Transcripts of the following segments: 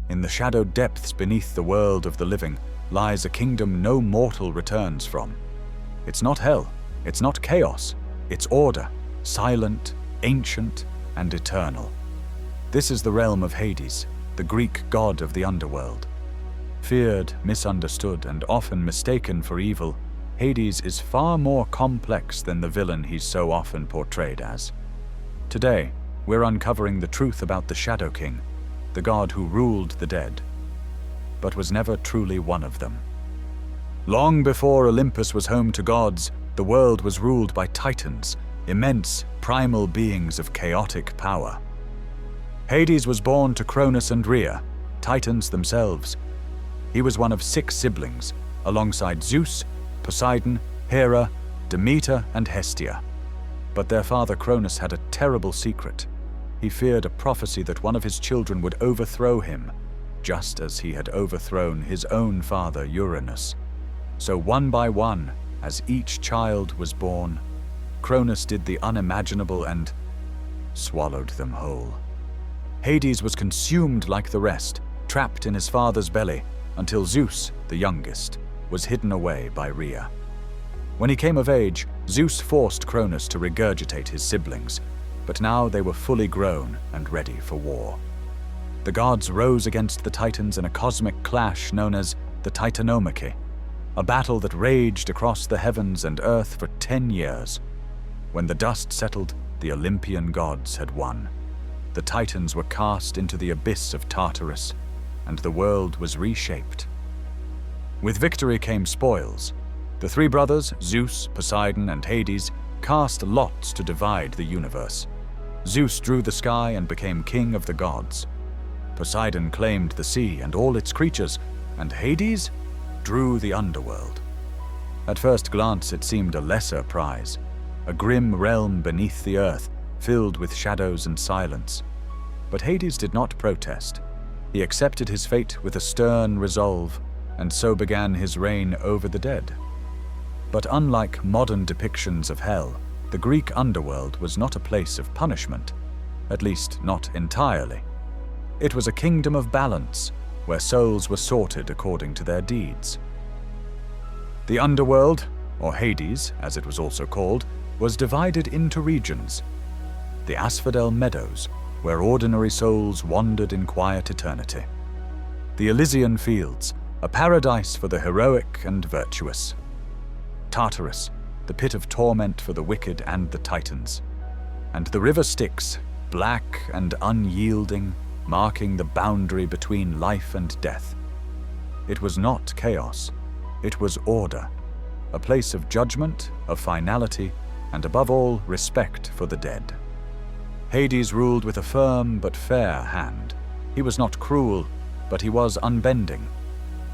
In the shadowed depths beneath the world of the living lies a kingdom no mortal returns from. It's not hell, it's not chaos, it's order, silent, ancient, and eternal. This is the realm of Hades, the Greek god of the underworld. Feared, misunderstood, and often mistaken for evil, Hades is far more complex than the villain he's so often portrayed as. Today, we're uncovering the truth about the Shadow King, the god who ruled the dead, but was never truly one of them. Long before Olympus was home to gods, the world was ruled by titans, immense, primal beings of chaotic power. Hades was born to Cronus and Rhea, titans themselves. He was one of 6 siblings, alongside Zeus, Poseidon, Hera, Demeter, and Hestia. But their father Cronus had a terrible secret. He feared a prophecy that one of his children would overthrow him, just as he had overthrown his own father Uranus. So one by one, as each child was born, Cronus did the unimaginable and swallowed them whole. Hades was consumed like the rest, trapped in his father's belly, until Zeus, the youngest, was hidden away by Rhea. When he came of age, Zeus forced Cronus to regurgitate his siblings, but now they were fully grown and ready for war. The gods rose against the Titans in a cosmic clash known as the Titanomachy, a battle that raged across the heavens and earth for 10 years. When the dust settled, the Olympian gods had won. The Titans were cast into the abyss of Tartarus, and the world was reshaped. With victory came spoils. The 3 brothers, Zeus, Poseidon, and Hades, cast lots to divide the universe. Zeus drew the sky and became king of the gods. Poseidon claimed the sea and all its creatures, and Hades drew the underworld. At first glance, it seemed a lesser prize, a grim realm beneath the earth, filled with shadows and silence. But Hades did not protest. He accepted his fate with a stern resolve, and so began his reign over the dead. But unlike modern depictions of hell, the Greek underworld was not a place of punishment, at least not entirely. It was a kingdom of balance, where souls were sorted according to their deeds. The underworld, or Hades, as it was also called, was divided into regions. The Asphodel Meadows, where ordinary souls wandered in quiet eternity. The Elysian Fields, a paradise for the heroic and virtuous. Tartarus, the pit of torment for the wicked and the Titans. And the river Styx, black and unyielding, marking the boundary between life and death. It was not chaos, it was order, a place of judgment, of finality, and above all, respect for the dead. Hades ruled with a firm but fair hand. He was not cruel, but he was unbending.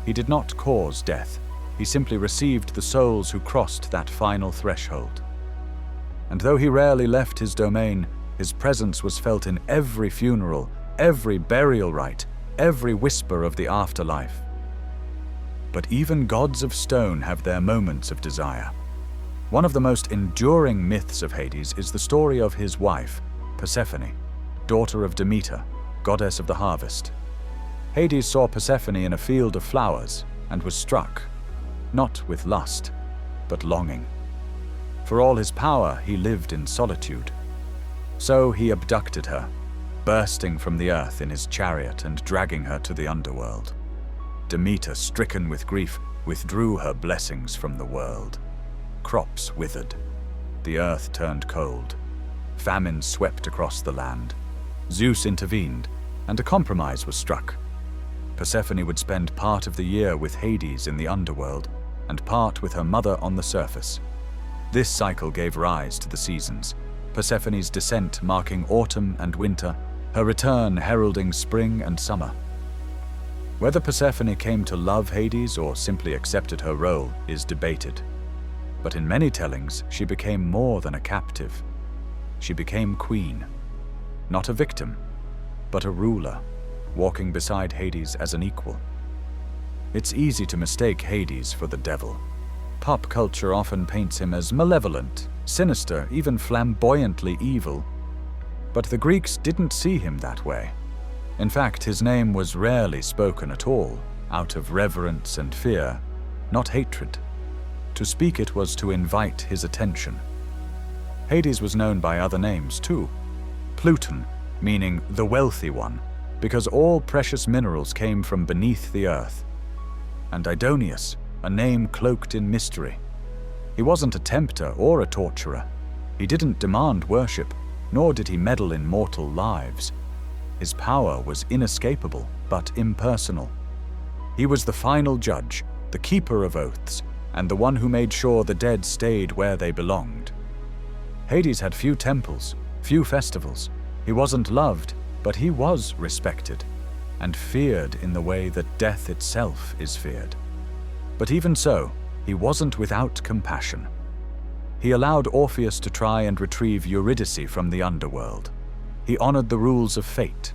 He did not cause death. He simply received the souls who crossed that final threshold. And though he rarely left his domain, his presence was felt in every funeral, every burial rite, every whisper of the afterlife. But even gods of stone have their moments of desire. One of the most enduring myths of Hades is the story of his wife, Persephone, daughter of Demeter, goddess of the harvest. Hades saw Persephone in a field of flowers and was struck, not with lust, but longing. For all his power, he lived in solitude. So he abducted her, bursting from the earth in his chariot and dragging her to the underworld. Demeter, stricken with grief, withdrew her blessings from the world. Crops withered. The earth turned cold. Famine swept across the land. Zeus intervened, and a compromise was struck. Persephone would spend part of the year with Hades in the underworld, and part with her mother on the surface. This cycle gave rise to the seasons, Persephone's descent marking autumn and winter, her return heralding spring and summer. Whether Persephone came to love Hades or simply accepted her role is debated. But in many tellings, she became more than a captive. She became queen, not a victim, but a ruler, walking beside Hades as an equal. It's easy to mistake Hades for the devil. Pop culture often paints him as malevolent, sinister, even flamboyantly evil. But the Greeks didn't see him that way. In fact, his name was rarely spoken at all, out of reverence and fear, not hatred. To speak it was to invite his attention. Hades was known by other names too. Pluton, meaning the wealthy one, because all precious minerals came from beneath the earth. And Aidoneus, a name cloaked in mystery. He wasn't a tempter or a torturer. He didn't demand worship, nor did he meddle in mortal lives. His power was inescapable, but impersonal. He was the final judge, the keeper of oaths, and the one who made sure the dead stayed where they belonged. Hades had few temples, few festivals. He wasn't loved, but he was respected, and feared in the way that death itself is feared. But even so, he wasn't without compassion. He allowed Orpheus to try and retrieve Eurydice from the underworld. He honored the rules of fate.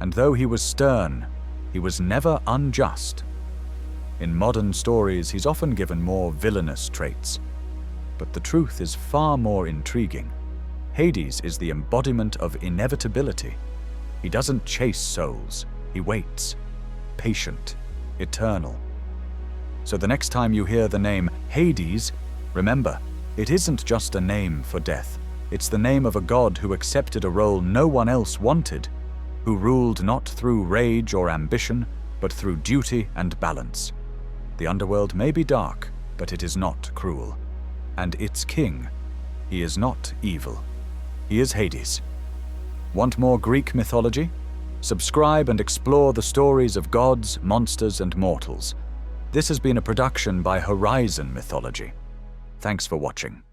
And though he was stern, he was never unjust. In modern stories, he's often given more villainous traits. But the truth is far more intriguing. Hades is the embodiment of inevitability. He doesn't chase souls, he waits. Patient, eternal. So the next time you hear the name Hades, remember, it isn't just a name for death. It's the name of a god who accepted a role no one else wanted, who ruled not through rage or ambition, but through duty and balance. The underworld may be dark, but it is not cruel. And its king, he is not evil. He is Hades. Want more Greek mythology? Subscribe and explore the stories of gods, monsters, and mortals. This has been a production by Horizon Mythology. Thanks for watching.